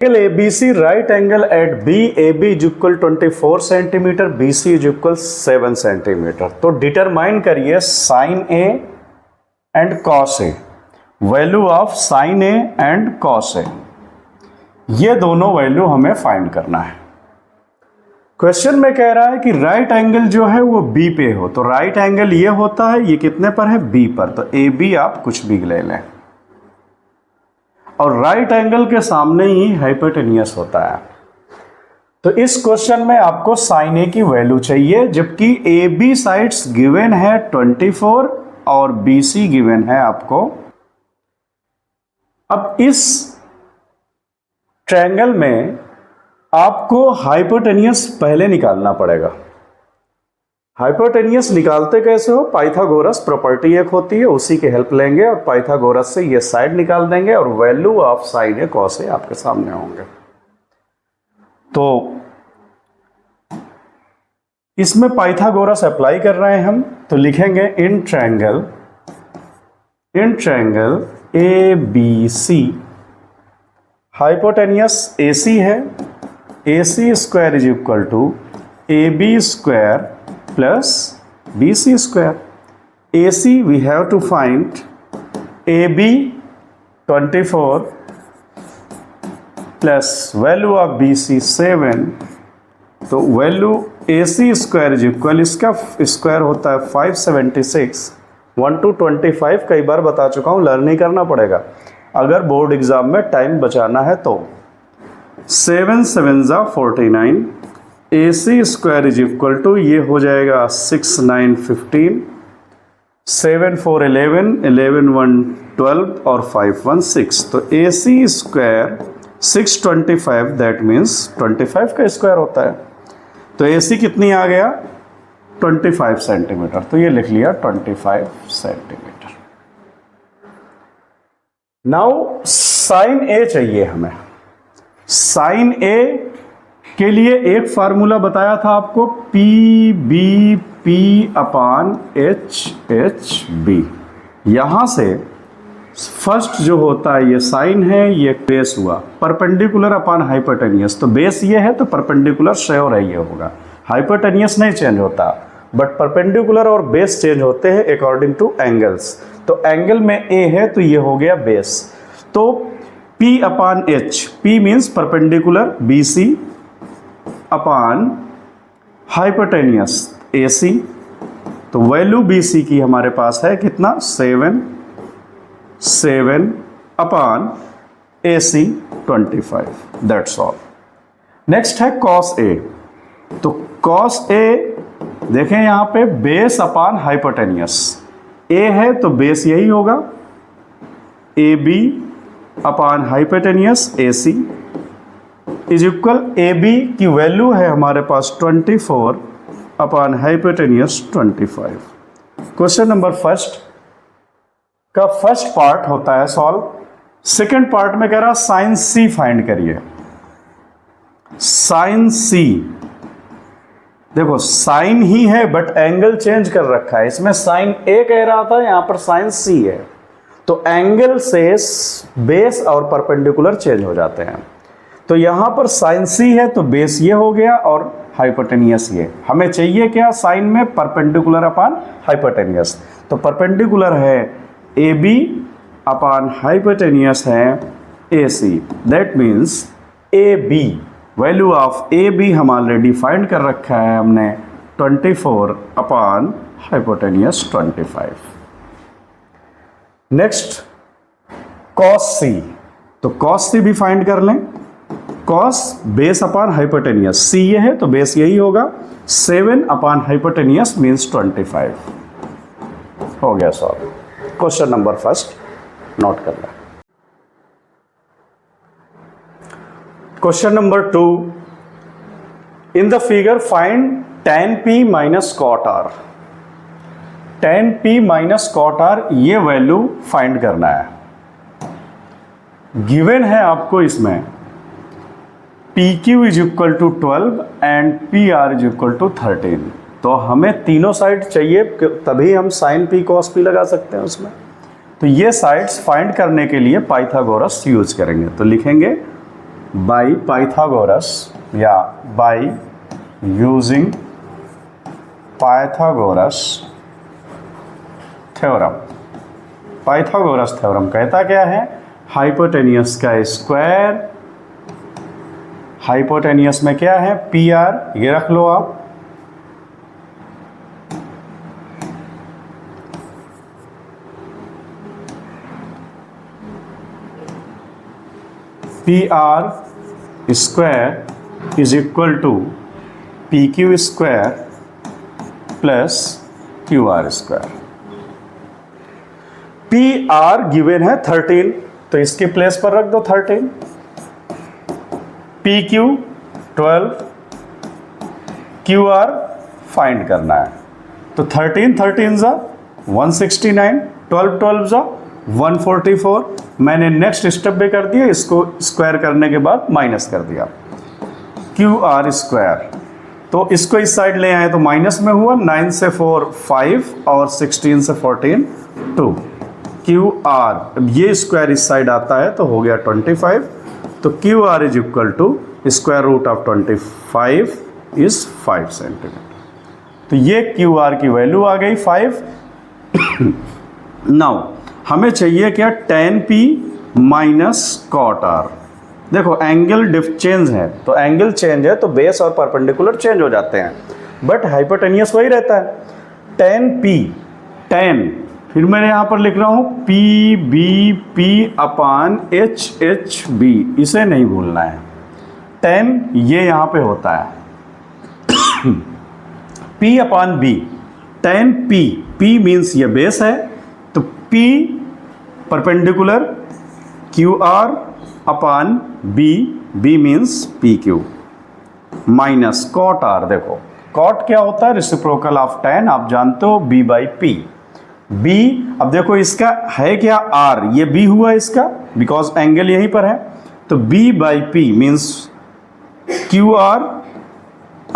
Angle ABC right angle at BAB is equal 24 centimetre, BC is equal 7 centimetre. तो determine करिए sine A and cos A, value of sine A and cos A, ये दोनों value हमें find करना है। Question में कह रहा है कि राइट एंगल जो है वो B पे हो, तो राइट एंगल ये होता है, ये कितने पर है, B पर, तो AB आप कुछ भी ले लें, और राइट एंगल के सामने ही हाइपोटेनियस होता है। तो इस क्वेश्चन में आपको साइन A की वैल्यू चाहिए, जबकि AB साइड्स गिवन है 24 और BC गिवन है आपको। अब इस ट्रायंगल में आपको हाइपोटेनियस पहले निकालना पड़ेगा। हाइपोटेनियस निकालते कैसे हो, पाइथागोरस प्रॉपर्टी एक होती है, उसी की हेल्प लेंगे और पाइथागोरस से ये साइड निकाल देंगे और value of sine A cos A आपके सामने होंगे। तो इसमें पाइथागोरस अप्लाई कर रहे हैं हम, तो लिखेंगे in triangle A B C, hypotenuse AC है, AC square is equal to AB square plus BC square. AC we have to find AB 24 plus value of BC 7, तो वैल्यू AC स्क्वायर इज इक्वल, इसका स्क्वायर होता है 576, 1 to 25 कई बार बता चुका हूँ, लर्न नहीं करना पड़ेगा अगर बोर्ड एग्जाम में टाइम बचाना है तो। 7 7 जा 49, AC square is equal to, ये हो जाएगा 6 9 15, 7 4 11, 11 1 12 और 5 1 6, तो AC स्क्वायर 625, दैट मीन्स 25 का स्क्वायर होता है। तो AC कितनी आ गया, 25 सेंटीमीटर, तो ये लिख लिया 25 सेंटीमीटर। नाउ साइन A चाहिए हमें। साइन A के लिए एक फार्मूला बताया था आपको, PBP अपान HHB। यहां से फर्स्ट जो होता है ये साइन है, ये बेस हुआ, परपेंडिकुलर अपान हाइपोटेनियस, तो बेस ये है तो परपेंडिकुलर श्योर है ये होगा, हाइपोटेनियस नहीं चेंज होता, बट परपेंडिकुलर और बेस चेंज होते हैं अकॉर्डिंग टू एंगल्स। तो एंगल में A है तो ये हो गया बेस, तो P अपान H, P means perpendicular BC अपान हाइपोटेनियस AC, तो वैल्यू BC की हमारे पास है कितना, 7 अपान AC 25, दैट्स ऑल। नेक्स्ट है cos A, तो cos A देखें यहाँ पे बेस अपान हाइपोटेनियस, A है तो बेस यही होगा, AB upon hypotenuse AC is equal, AB की वैल्यू है हमारे पास 24 अपान हाइपोटेनियस 25। क्वेश्चन नंबर फर्स्ट का फर्स्ट पार्ट होता है सॉल्व। सेकंड पार्ट में कह रहा साइन C फाइंड करिए। साइन C, देखो साइन ही है बट एंगल चेंज कर रखा है, इसमें साइन A कह रहा था, यहां पर साइन C है, तो एंगल से बेस और परपेंडिकुलर चेंज हो जाते हैं। तो यहां पर साइन C है तो बेस ये हो गया और हाइपोटेनियस ये। हमें चाहिए क्या, साइन में परपेंडिकुलर अपान हाइपोटेनियस, तो परपेंडिकुलर है AB अपान हाइपोटेनियस है AC, that means AB, value of AB हम ऑलरेडी फाइंड कर रखा है हमने, 24 अपान हाइपोटेनियस 25। नेक्स्ट cos C, तो cos C भी फाइंड कर लें। cos base upon hypotenuse, C ये है तो बेस यही होगा, 7 अपान हाइपोटेनियस मीन्स 25, हो गया solve. Question number first note कर लें। Question number 2, in the figure find tan P minus cot R। tan P minus cot R ये वैल्यू फाइंड करना है। गिवन है आपको इसमें PQ is equal to 12 and PR is equal to 13, तो हमें तीनों साइड चाहिए तभी हम साइन P cos P लगा सकते हैं उसमें। तो ये साइड्स फाइंड करने के लिए पाइथागोरस यूज करेंगे, तो लिखेंगे बाई पाइथागोरस या by using Pythagoras theorem. Pythagoras theorem कहता क्या है, हाइपोटेनियस का स्क्वायर, हाइपोटेनियस में क्या है पी आर, ये रख लो आप, P R square is equal to P Q square plus Q R square. P R given है 13, तो इसके प्लेस पर रख दो 13, P Q 12, Q R find करना है, तो 13 13 जा 169, 12 12 जा 144। मैंने नेक्स्ट स्टेप भी कर दिया, इसको स्क्वायर करने के बाद माइनस कर दिया, क्यू आर स्क्वायर, तो इसको इस साइड ले आए तो माइनस में हुआ, 9 से 4 5 और 16 से 14 2, क्यू आर ये स्क्वायर इस साइड आता है तो हो गया 25, तो Q R is equal to square root of 25 is 5 centimetre. तो ये क्यू आर की वैल्यू आ गई 5। नाउ हमें चाहिए क्या, tan p minus cot R. देखो एंगल चेंज है, तो एंगल चेंज है तो बेस और परपेंडिकुलर चेंज हो जाते हैं, बट हाइपोटेनियस वही रहता है। tan p, tan फिर मैंने यहाँ पर लिख रहा हूँ P B P upon H H B, इसे नहीं भूलना है। tan ये यहाँ पे होता है p upon B, tan p, p means ये बेस है, तो p perpendicular Q R upon B, B means P Q minus cot R. देखो कॉट क्या होता है, रेसिप्रोकल ऑफ tan, आप जानते हो b बाई पी। b अब देखो इसका है क्या r, ये b हुआ इसका, बिकॉज एंगल यहीं पर है, तो b by P means Q R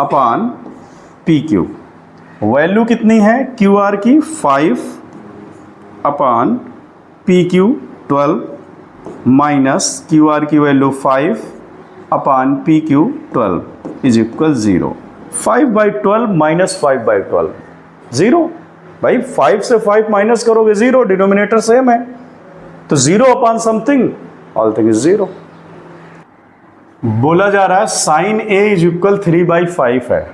upon P Q. Value कितनी है क्यू आर की, 5 upon P Q 12 minus Q R की value 5 upon P Q 12 is equal 0। 5 by 12 minus 5 by 12 0। भाई 5 से 5 माइनस करोगे 0, डिनोमिनेटर सेम है, तो 0 upon something, all thing is 0। बोला जा रहा है sine A is equal 3 by 5 है,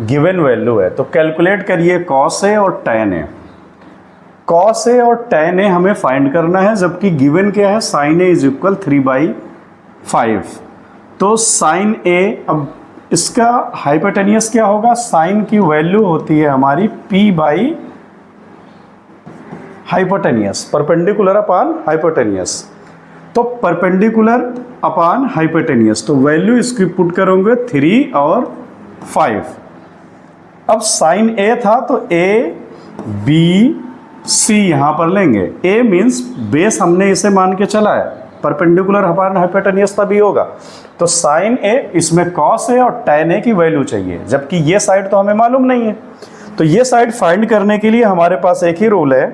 गिवन वैल्यू है, तो कैलकुलेट करिए कॉस ए और टैन ए। कॉस ए और टैन ए हमें फाइंड करना है, जबकि गिवन क्या है, sine A is equal 3 by 5। तो साइन ए, अब इसका हाइपोटेनियस क्या होगा, साइन की वैल्यू होती है हमारी p by hypotenuse, perpendicular upon hypotenuse, तो परपेंडिकुलर अपान हाइपोटेनियस, तो वैल्यू इसकी पुट करोगे 3 और 5। अब साइन ए था तो ए बी सी यहां पर लेंगे, ए मीन्स बेस हमने इसे मान के चला है, परपेंडिकुलर अपान हाइपोटेनियस तभी होगा, तो साइन ए, इसमें कॉस ए और टैन ए की वैल्यू चाहिए, जबकि ये साइड तो हमें मालूम नहीं है। तो ये साइड फाइंड करने के लिए हमारे पास एक ही रूल है,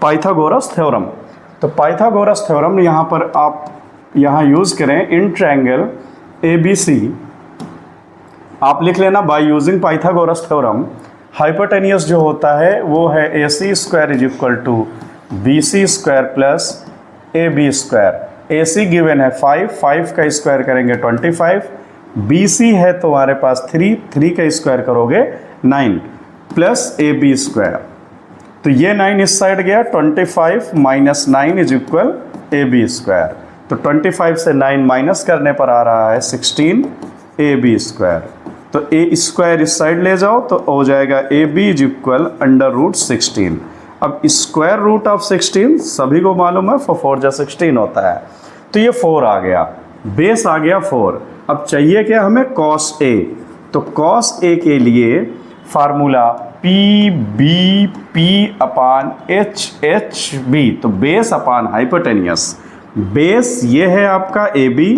पाइथागोरस थ्योरम। तो पाइथागोरस थ्योरम यहाँ पर आप यहाँ यूज़ करें, इन ट्रायंगल ए बी सी आप लिख लेना by using Pythagoras theorem. Hypotenuse जो होता है वो है A C square is equal to B C square plus A B square. A C given है 5, 5 का स्क्वायर करेंगे 25, बी सी है तुम्हारे पास 3, 3 का स्क्वायर करोगे 9 प्लस ए बी स्क्वायर, तो ये 9 इस साइड गया, 25 minus 9 is equal A B square, तो 25 से 9 माइनस करने पर आ रहा है 16 ए बी स्क्वायर, तो ए स्क्वायर इस साइड ले जाओ तो हो जाएगा A B is equal under root 16। अब स्क्वायर रूट ऑफ 16 सभी को मालूम है, 4 जा 16 होता है, तो ये 4 आ गया, बेस आ गया 4। अब चाहिए क्या हमें, कॉस ए, तो कॉस ए के लिए formula P B P upon H H B, तो बेस अपान हाइपोटेनियस, बेस ये है आपका ए बी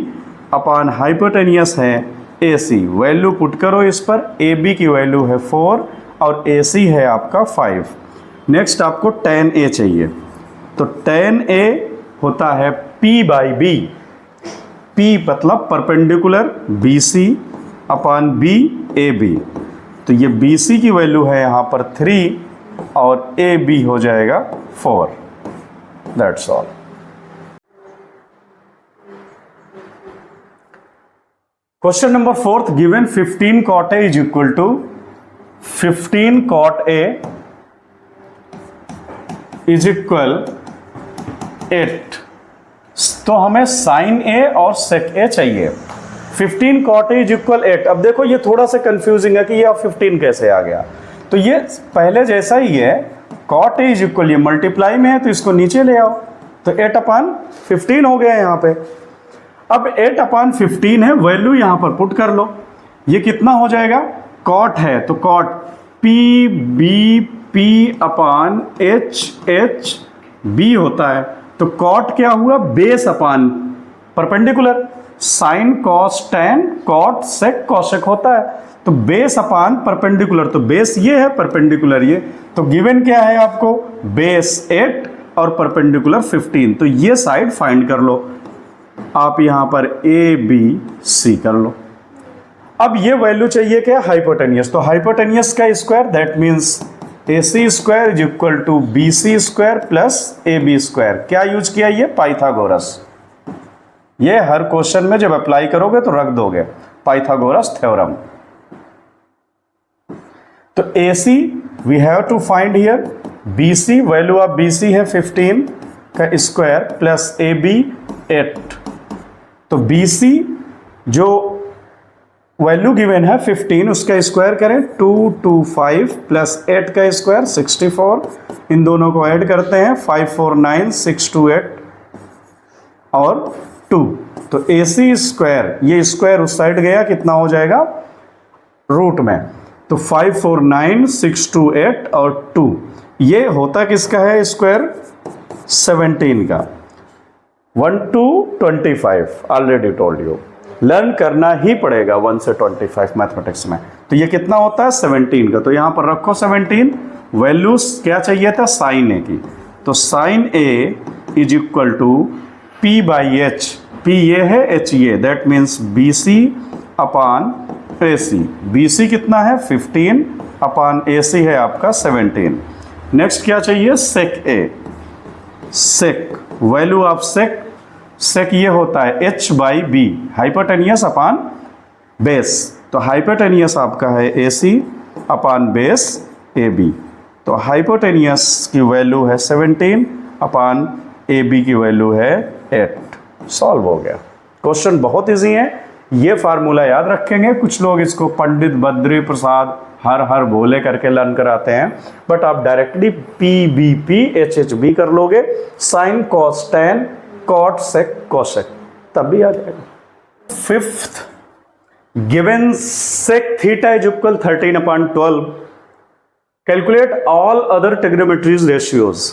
अपान हाइपोटेनियस है ए सी, वैल्यू पुट करो इस पर, ए बी की वैल्यू है 4 और ए सी है आपका 5। नेक्स्ट आपको tan ए चाहिए, तो tan ए होता है p बाई बी, P मतलब परपेंडिकुलर BC अपॉन BAB। तो ये BC की वैल्यू है यहाँ पर 3 और AB हो जाएगा 4। That's all. Question number 4, given 15 cot A is equal to 15 cot A is equal 8। तो हमें साइन A और सेक A चाहिए। 15 cot A इज इक्वल 8। अब देखो ये थोड़ा सा कंफ्यूजिंग है कि ये अब 15 कैसे आ गया। तो ये पहले जैसा ही है, cot A इज इक्वल, ये मल्टीप्लाई में है तो इसको नीचे ले आओ, तो 8/15 हो गया यहाँ पे। अब 8/15 है, वैल्यू यहां पर पुट कर लो। ये कितना हो जाएगा, कॉट है तो कॉट PBP अपॉन HHB होता है। तो कॉट क्या हुआ, base upon perpendicular. Sine cos tan cot sec cosec होता है, तो बेस अपॉन परपेंडिकुलर। तो बेस ये है, परपेंडिकुलर ये। तो गिवन क्या है आपको, बेस 8 और परपेंडिकुलर 15। तो ये साइड फाइंड कर लो आप, यहां पर ABC कर लो। अब ये वैल्यू चाहिए क्या, हाइपोटेनियस। तो हाइपोटेनियस का square, that means AC square is equal to BC square plus AB square. क्या यूज किया, ये पाइथागोरस। ये हर क्वेश्चन में जब अप्लाई करोगे तो रख दोगे, पाइथागोरस थ्योरम। तो AC we have to find here, BC value of BC है 15 का स्क्वायर प्लस AB 8। तो BC जो वैल्यू गिवन है 15, उसका स्क्वायर करें 225 प्लस 8 का स्क्वायर 64। इन दोनों को ऐड करते हैं 549 628 और 2। तो AC स्क्वायर, ये स्क्वायर उस साइड गया, कितना हो जाएगा रूट में। तो 549 628 और 2, ये होता किसका है स्क्वायर, 17 का। 1 to 25 already told you, learn करना ही पड़ेगा 1 से 25 मैथमेटिक्स में। तो ये कितना होता है 17 का, तो यहां पर रखो 17। वैल्यूज क्या चाहिए था, साइन A की। तो sine A is equal to P/H। P ये है, H ये, that means BC upon AC। BC कितना है 15 अपॉन AC है आपका 17। नेक्स्ट क्या चाहिए, sec A। Sec value of sec ये होता है H/B, हाइपोटेनियस अपॉन बेस। तो हाइपोटेनियस आपका है AC अपॉन बेस AB। तो हाइपोटेनियस की वैल्यू है 17 अपॉन AB की वैल्यू है 8। सॉल्व हो गया। क्वेश्चन बहुत इजी है, ये फार्मूला याद रखेंगे। कुछ लोग इसको पंडित बद्री प्रसाद हर हर भोले करके लर्न कराते हैं, बट आप डायरेक्टली PBP HHB कर लोगे, sine cos tan cot sec cosec, तब भी आ जाएगा। Fifth, given sec theta is equal 13/12, calculate all other trigonometric ratios.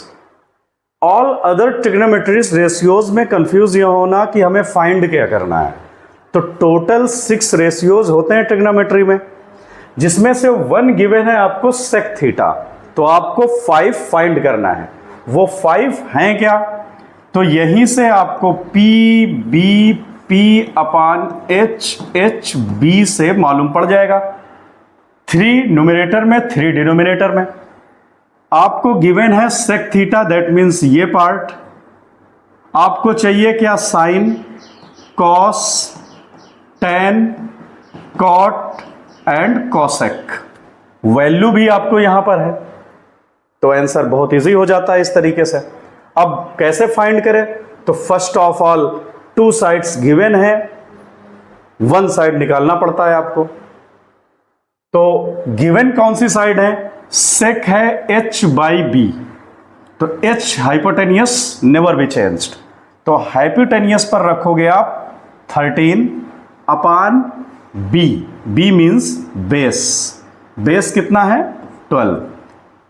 All other trigonometric ratios में कंफ्यूज यह होना कि हमें फाइंड क्या करना है। तो टोटल 6 रेशियोज होते हैं ट्रिग्नोमेट्री में, जिसमें से 1 गिवन है आपको सेक थीटा। तो आपको 5 फाइंड करना है। वो 5 हैं क्या, तो यहीं से आपको PBP अपॉन HHB से मालूम पड़ जाएगा। 3 न्यूमरेटर में 3 डिनोमिनेटर में। आपको गिवन है सेक थीटा, दैट मीन्स ये पार्ट। आपको चाहिए क्या, sine cos tan cot and cosec. Value भी आपको यहां पर है, तो आंसर बहुत इजी हो जाता है इस तरीके से। अब कैसे फाइंड करें, तो first of all 2 sides given है, 1 साइड निकालना पड़ता है आपको। तो गिवन कौन सी साइड है, सेक है H/B। तो H hypotenuse never be changed, तो हाइपोटेनियस पर रखोगे आप 13 upon B। B means base. Base कितना है 12।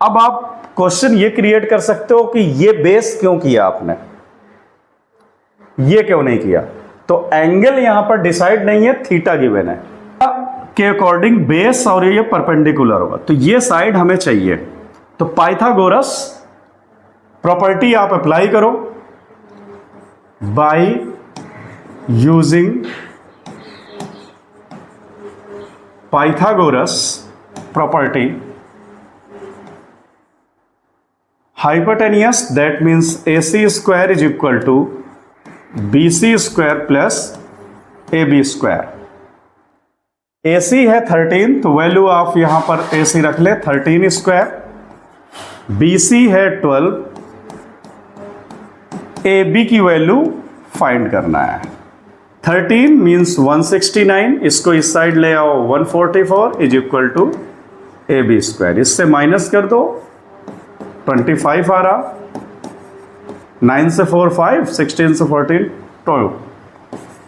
अब आप क्वेश्चन ये क्रिएट कर सकते हो कि ये बेस क्यों किया आपने, ये क्यों नहीं किया। तो एंगल यहां पर डिसाइड नहीं है, थीटा गिवन है के अकॉर्डिंग बेस और ये परपेंडिकुलर होगा, तो ये साइड हमें चाहिए। तो पाइथागोरस प्रॉपर्टी आप अप्लाई करो, by using Pythagoras property, hypotenuse, that means AC square is equal to BC square plus AB square. AC है 13, तो वैल्यू आप यहां पर AC रख ले 13 स्क्वायर, BC है 12, AB की वैल्यू फाइंड करना है. 13 मीन्स 169, इसको इस साइड ले आओ 144 is equal to AB square. इससे माइनस कर दो 25 आ रहा, 9 से 4 5, 16 से 14 12.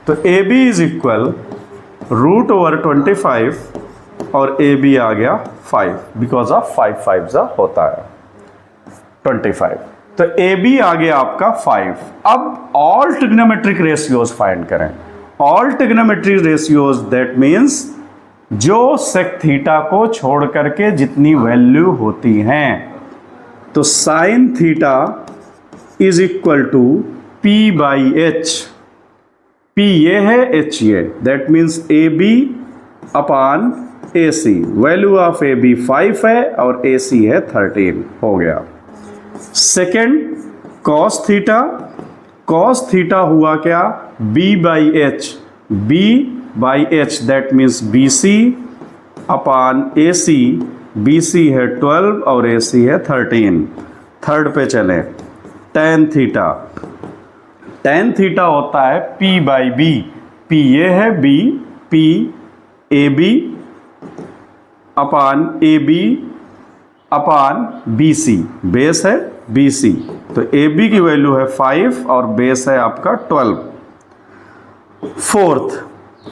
तो AB is equal root over 25 और AB आ गया 5 बिकॉज ऑफ 5 5 होता है 25. तो AB आ गया आपका 5. अब ऑल ट्रिग्नोमेट्रिक रेशियोज फाइंड करें. All trigonometric ratios that means जो सेक थीटा को छोड़ करके जितनी वैल्यू होती हैं. तो sine theta is equal to P by H. P ये है, H ये, that means AB upon AC. Value of AB 5 है और AC है 13. हो गया. Second cos theta. Cos theta हुआ क्या? B by H. B by H that means BC upon AC. BC है 12 और AC है 13. थर्ड पे चले. Tan theta. टेन थीटा होता है P बाई B. P ये है, B P AB upon AB upon BC. Base है BC, तो AB की वैल्यू है 5 और बेस है आपका 12. Fourth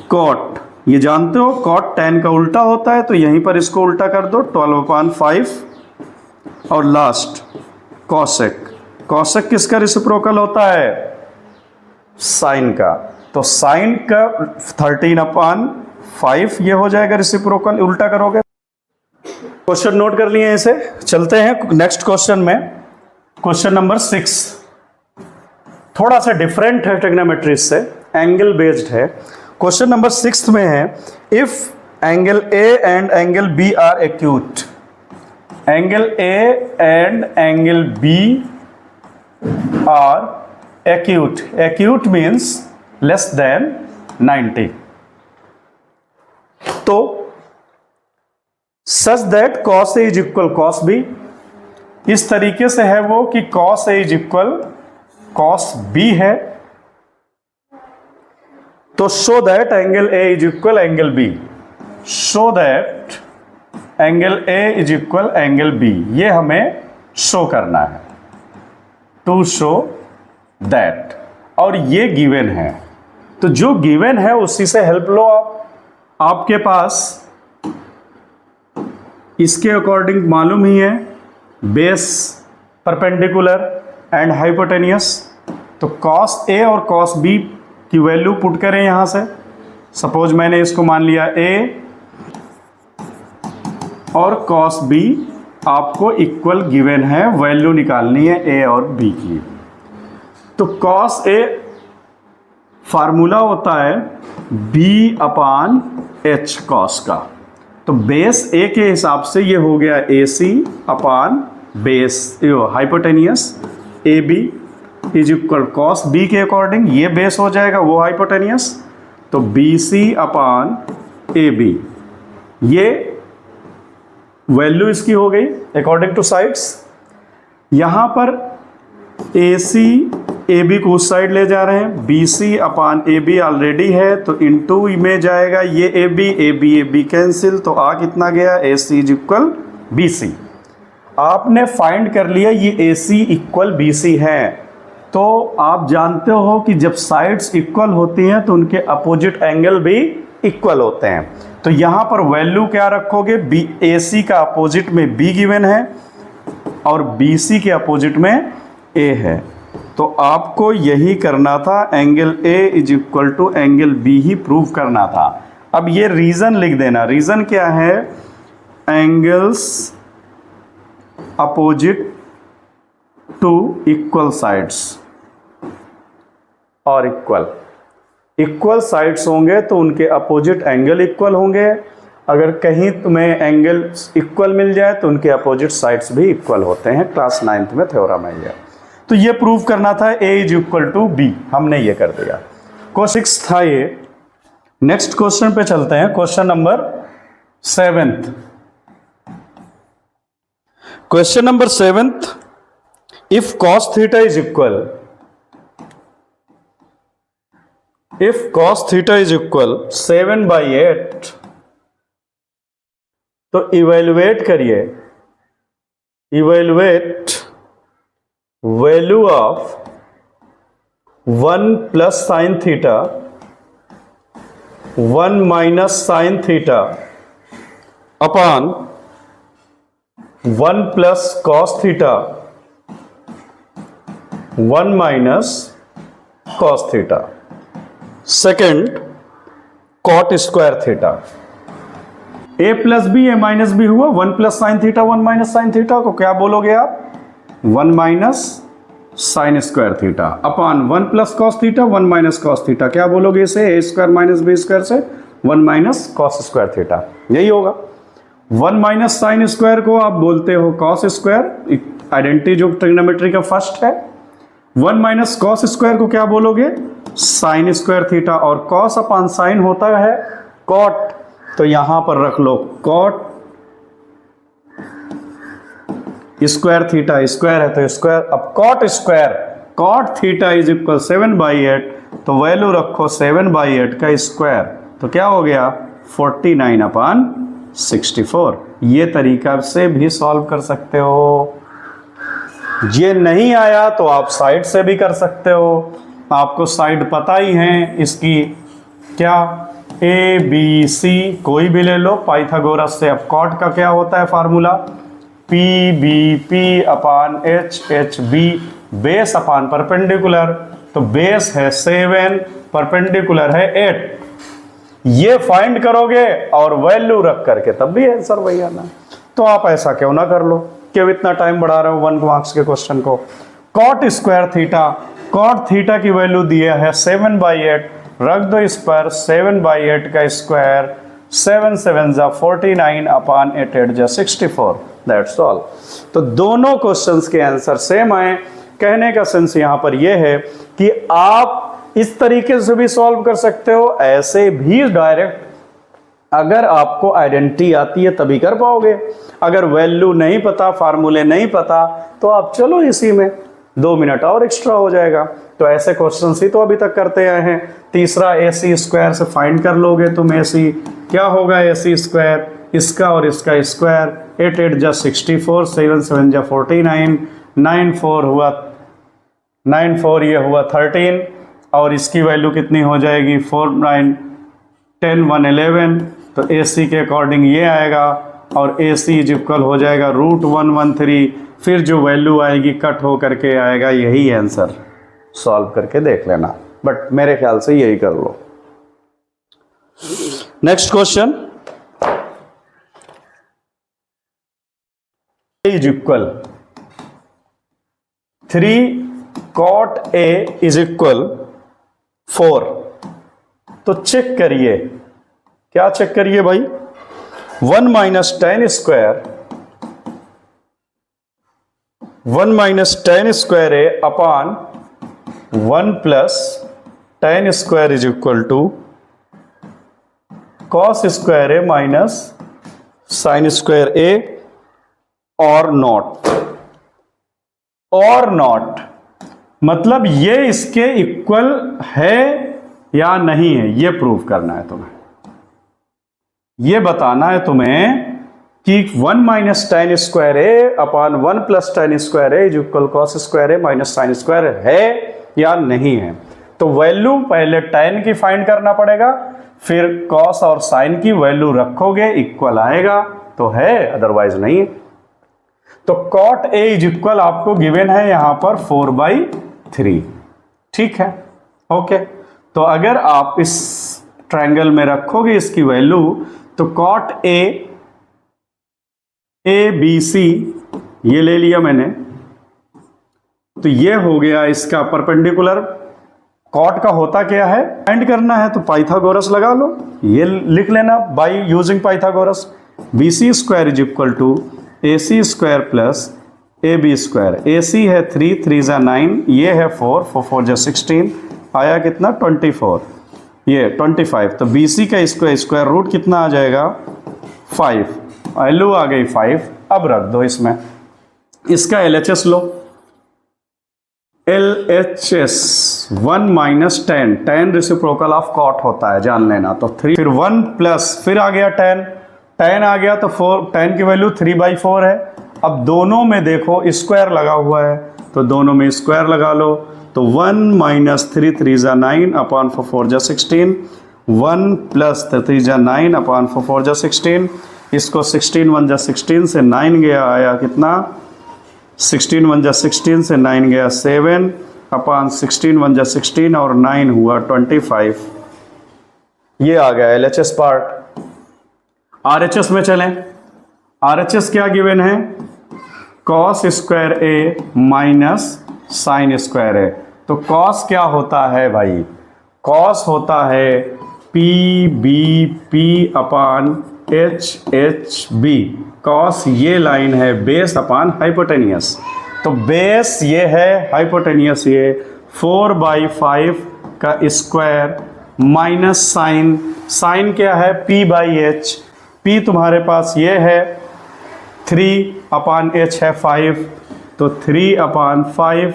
cot. ये जानते हो कॉट टेन का उल्टा होता है, तो यहीं पर इसको उल्टा कर दो 12 अपान 5. और लास्ट कॉसेक. कॉसेक किसका रेसिप्रोकल होता है? साइन का. तो साइन का 13 अपान 5 ये हो जाएगा रेसिप्रोकल. उल्टा करोगे. क्वेश्चन नोट कर लिए इसे. चलते हैं नेक्स्ट क्वेश्चन में. क्वेश्चन नंबर 6 थोड़ा सा डिफरेंट है ट्रिग्नोमेट्री से, एंगल बेस्ड है. क्वेश्चन नंबर 6 में है if angle A and angle B are acute. Angle A and angle B are acute. Acute means less than 90. तो such that cos A is equal cos B. इस तरीके से है वो कि cos A is equal cos B है. तो show that angle A is equal angle B. Show that angle A is equal angle B. ये हमें शो करना है. To show that. और ये गिवन है, तो जो गिवन है उसी से हेल्प लो आप. आपके पास इसके अकॉर्डिंग मालूम ही है बेस, परपेंडिकुलर एंड हाइपोटेनियस. तो कॉस A और कॉस B की वैल्यू पुट करें यहां से. सपोज मैंने इसको मान लिया A और कॉस B आपको इक्वल गिवन है, वैल्यू निकालनी है A और B की. तो cos A फार्मूला होता है B अपान H cos का. तो बेस A के हिसाब से ये हो गया AC upon base hypotenuse AB is equal cos B के अकॉर्डिंग ये बेस हो जाएगा, वो हाइपोटेनियस. तो BC अपान AB ये वैल्यू इसकी हो गई अकॉर्डिंग टू साइड्स. यहां पर AC AB को उस साइड ले जा रहे हैं. BC अपान AB ऑलरेडी है, तो इनटू में जाएगा ये AB कैंसिल. तो आ कितना गया? AC is equal BC. आपने फाइंड कर लिया ये AC इक्वल BC है. तो आप जानते हो कि जब साइड्स इक्वल होती हैं तो उनके अपोजिट एंगल भी इक्वल होते हैं. तो यहां पर वैल्यू क्या रखोगे? AC का अपोजिट में B गिवन है और BC के अपोजिट में A है. तो आपको यही करना था, angle A is equal to angle B ही प्रूव करना था. अब ये रीजन लिख देना. रीजन क्या है? Angles opposite to equal sides और इक्वल. तो angle A is equal to angle B is equal to angle A opposite to equal sides और इक्वल. तो angle A is equal to angle B is equal to angle B. Equal sides होंगे तो उनके opposite angle equal होंगे। अगर कहीं तुम्हें एंगल इक्वल मिल जाए तो उनके अपोजिट साइड्स भी इक्वल होते हैं। क्लास 9th में थ्योरम है ये। तो ये प्रूव करना था A is equal to B, हमने ये कर दिया। क्वेश्चन 6 था ये। नेक्स्ट क्वेश्चन पे चलते हैं, question number 7th। Question number 7th, if cos theta is equal, if cos theta is equal 7/8, तो इवेलुएट करिए, evaluate value of 1 plus sine theta 1 minus sine theta upon 1 plus cos theta 1 minus cos theta. Second, cot square theta. A plus B A minus B हुआ, 1 plus sine theta 1 minus sine theta को क्या बोलोगे आप? 1 minus sine square theta upon 1 plus cos theta 1 minus cos theta, क्या बोलोगे इसे? ए square minus B square से 1 minus cos square theta, यही होगा। 1 माइनस साइन स्क्वायर को आप बोलते हो कॉस स्क्वायर, आइडेंटिटी जो ट्रिग्नोमेट्री का फर्स्ट है। 1 माइनस कॉस स्क्वायर को क्या बोलोगे? साइन स्क्वायर थीटा, और कॉस अपॉन साइन होता है कॉट, तो यहां पर रख लो कॉट स्क्वायर थीटा, स्क्वायर है तो स्क्वायर। अब cot square, cot theta is equal 7/8, तो वैल्यू रखो 7/8 का स्क्वायर, तो क्या हो गया? 49/64। ये तरीका से भी सॉल्व कर सकते हो। ये नहीं आया तो आप साइड से भी कर सकते हो। आपको साइड पता ही है इसकी, क्या? ए बी सी कोई भी ले लो पाइथागोरस से। अब कॉट का क्या होता है formula? P B P upon H H B, base upon perpendicular, तो बेस है 7, परपेंडिकुलर है 8। ये फाइंड करोगे और वैल्यू रख करके तब भी आंसर वही आना। तो आप ऐसा क्यों ना कर लो, क्यों इतना टाइम बढ़ा रहे हो 1 मार्क्स के क्वेश्चन को? Cot square theta, cot theta की वैल्यू दिया है 7/8, रख दो इस पर 7/8 का स्क्वायर, 7 7 जा 49 अपान 8 8 जा 64, दैट्स ऑल। तो दोनों क्वेश्चंस के आंसर सेम आए। कहने का सेंस यहां पर यह है कि आप इस तरीके से भी सॉल्व कर सकते हो, ऐसे भी डायरेक्ट। अगर आपको आइडेंटिटी आती है तभी कर पाओगे, अगर वैल्यू नहीं पता, फार्मूले नहीं पता, तो आप चलो इसी में 2 मिनट और एक्स्ट्रा हो जाएगा। तो ऐसे क्वेश्चन ही तो अभी तक करते आए हैं। तीसरा AC स्क्वायर से फाइंड कर लोगे तुम AC, क्या होगा AC स्क्वायर? इसका और इसका स्क्वायर, 8 8 जा 64, 7 7 जा 49, 9 4 हुआ 9 4, ये हुआ 13, और इसकी वैल्यू कितनी हो जाएगी? 4 9 10 1 11, तो AC के अकॉर्डिंग ये आएगा, और AC इज इक्वल हो जाएगा √113। फिर जो वैल्यू आएगी कट हो करके आएगा, यही आंसर। सॉल्व करके देख लेना, बट मेरे ख्याल से यही कर लो। Next question, is equal 3 cot A is equal 4। तो चेक करिए, क्या चेक करिए भाई? 1 minus tan square 1 minus tan square A upon 1 plus tan square is equal to cos square A minus sine square A, और not. और not मतलब ये इसके इक्वल है या नहीं है, ये प्रूव करना है तुम्हें। ये बताना है तुम्हें कि 1 minus tan square A upon 1 plus tan square A is equal cos square A minus sine square है या नहीं है। तो वैल्यू पहले टेन की फाइंड करना पड़ेगा, फिर कॉस और साइन की वैल्यू रखोगे, इक्वल आएगा तो है, अदरवाइज नहीं है। तो कॉट ए इज इक्वल आपको गिवन है यहां पर 4/3, ठीक है, ओके। तो अगर आप इस ट्रायंगल में रखोगे इसकी वैल्यू, तो कॉट ए बी सी ये ले लिया मैंने, तो ये हो गया इसका परपेंडिकुलर कॉट का होता क्या है, फाइंड करना है तो पाइथागोरस लगा लो, ये लिख लेना by using Pythagoras. B C square is equal to A C square plus A B square. A C है 3, 3 जा 9, ये है 4, 4 4 जा 16, आया कितना 24, ये 25। तो बी सी का स्क्वायर रूट कितना आ जाएगा 5, वैल्यू आ गई 5। अब रख दो इसमें, इसका LHS लो, LHS 1 minus 10, 10 reciprocal of cot होता है, जान लेना। तो 3 फिर 1 प्लस फिर आ गया 10, 10 आ गया तो 4, 10 की वैल्यू 3/4 है। अब दोनों में देखो स्क्वायर लगा हुआ है, तो दोनों में स्क्वायर लगा लो, तो 1 माइनस 3, 3 जा 9 अपॉन 4 4 जा 16, 1 प्लस 3 जा 9 अपॉन 4 4 जा 16, इसको 16 1 जा 16 से 9 गया, आया कितना 16 1 जा 16 से 9 गया 7 अपॉन 16 1 जा 16 और 9 हुआ 25। ये आ गया LHS पार्ट। RHS में चलें, RHS क्या गिवन है, cos square A minus sine square A. तो कॉस क्या होता है भाई, कॉस होता है P B P upon H H B. Cos ये लाइन है बेस अपॉन हाइपोटेनियस, तो बेस ये है, हाइपोटेनियस ये 4/5 का स्क्वायर माइनस साइन, साइन क्या है p/h, p तुम्हारे पास ये है 3/h है 5, तो 3/5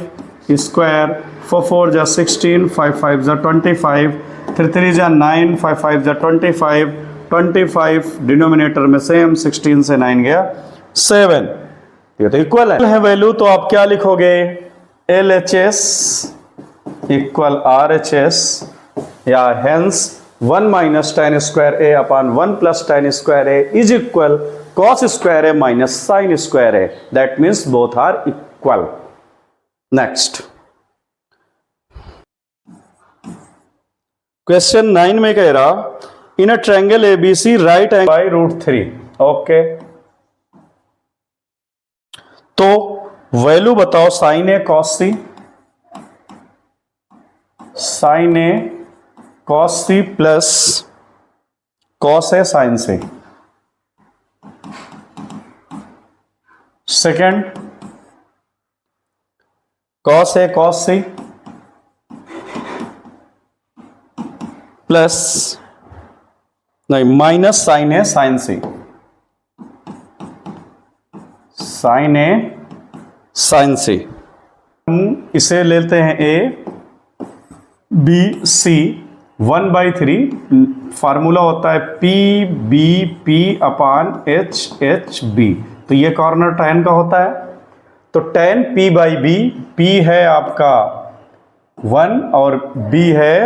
स्क्वायर, 4 4 जा 16, 5 5 जा 25, 3 3 जा 9, 5 5 जा 25, 25 डिनोमिनेटर में सेम, 16 से 9 गया 7, ये तो इक्वल है वैल्यू। तो आप क्या लिखोगे, LHS इक्वल RHS, या hence 1 minus tan square A upon 1 plus tan square A is equal cos square A minus sin square A, that means both are equal. Next question 9 में कह रहा, in a triangle ABC right angle by √3। Okay, तो value बताओ sine A cos C, sine A cos C plus cos A sine C. Second cos A cos C plus नहीं minus sign ए sine सी, sine ए sine सी। हम इसे लेते हैं ए B सी 1/3, formula होता है P B P upon H H B. तो ये corner tan का होता है, तो tan p/b, p है आपका 1 और b है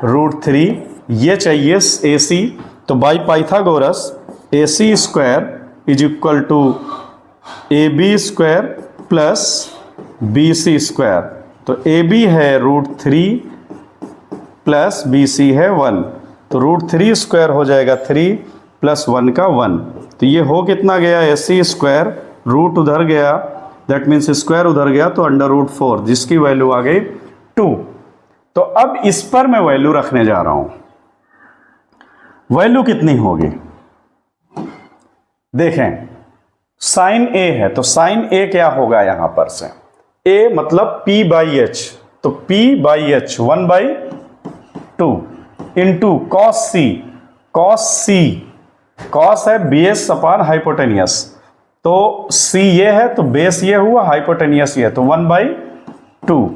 √3, ये चाहिए AC। तो by Pythagoras AC square is equal to AB square plus BC square. तो AB है √3 प्लस BC है 1, तो √3 स्क्वायर हो जाएगा 3 प्लस 1 का 1, तो ये हो कितना गया AC स्क्वायर, रूट उधर गया, दैट मीन्स स्क्वायर उधर गया, तो √4 जिसकी वैल्यू आ गई 2। तो अब इस पर मैं वैल्यू रखने जा रहा हूं, वैल्यू कितनी होगी देखें, साइन ए है तो साइन ए क्या होगा यहां पर से, ए मतलब p/h, तो p/h 1/2 इंटू कॉस सी, कॉस सी कॉस है बेस अपॉन हाइपोटेनियस, तो सी ये है तो बेस ये हुआ, हाइपोटेनियस ये, तो 1/2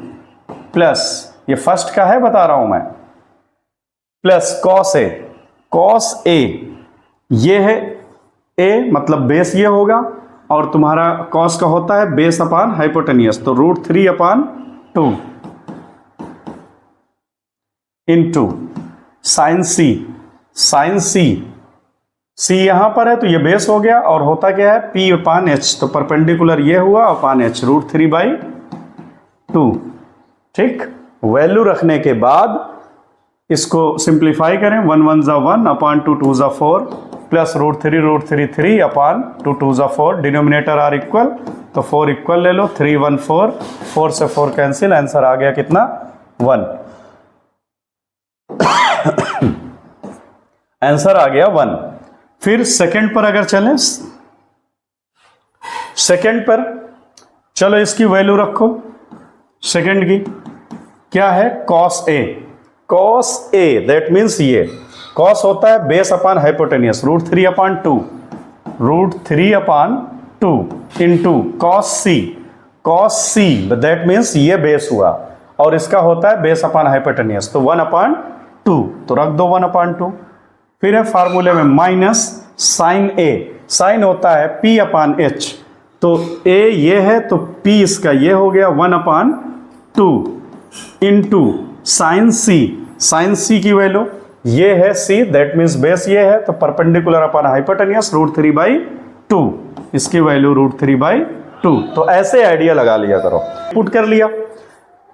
प्लस ये फर्स्ट का है बता रहा हूं मैं, प्लस कॉस ए, कॉस ए ये है ए मतलब बेस ये होगा, और तुम्हारा कॉस का होता है बेस अपॉन हाइपोटेनियस, तो √3/2 इंटू साइन सी, साइन सी, सी यहां पर है तो ये बेस हो गया, और होता क्या है p/h, तो परपेंडिकुलर ये हुआ अपॉन h, √3/2। ठीक, वैल्यू रखने के बाद इसको सिंप्लीफाई करें, 1 1 जा 1 अपॉन 2 2 जा 4 प्लस √3 3 अपॉन 2 2 जा 4, डिनोमिनेटर आर इक्वल, तो 4 इक्वल ले लो, 3 1 4, 4 से 4 कैंसिल, आंसर आ गया कितना 1। आंसर आ गया 1। फिर सेकंड पर अगर चलें, सेकंड पर चलो इसकी वैल्यू रखो। सेकंड की क्या है, cos A। cos A that means ये cos होता है base upon hypotenuse √3/2, √3/2 into cos C। cos C that means ये बेस हुआ और इसका होता है बेस अपॉन हाइपोटेनियस, तो 1/2, तो रख दो 1/2। फिर है फार्मूले में माइनस साइन A। साइन होता है P/H, तो A ये है तो P इसका ये हो गया 1/2 into sine C। Sine C की वैल्यू ये है C दैट मीन्स बेस ये है, तो परपेंडिकुलर अपॉन हाइपोटेनियस √3/2, इसकी वैल्यू √3/2। तो ऐसे आइडिया लगा लिया करो। पुट कर लिया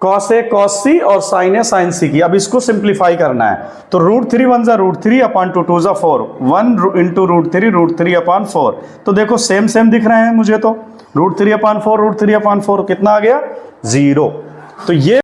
cos A cos C और sin A sin C की। अब इसको सिंप्लीफाई करना है, तो √3 1 जा √3/2 2 जा 4, 1 इंटू √3/4। तो देखो सेम सेम दिख रहे हैं मुझे, तो √3/4 √3/4 कितना आ गया 0। तो ये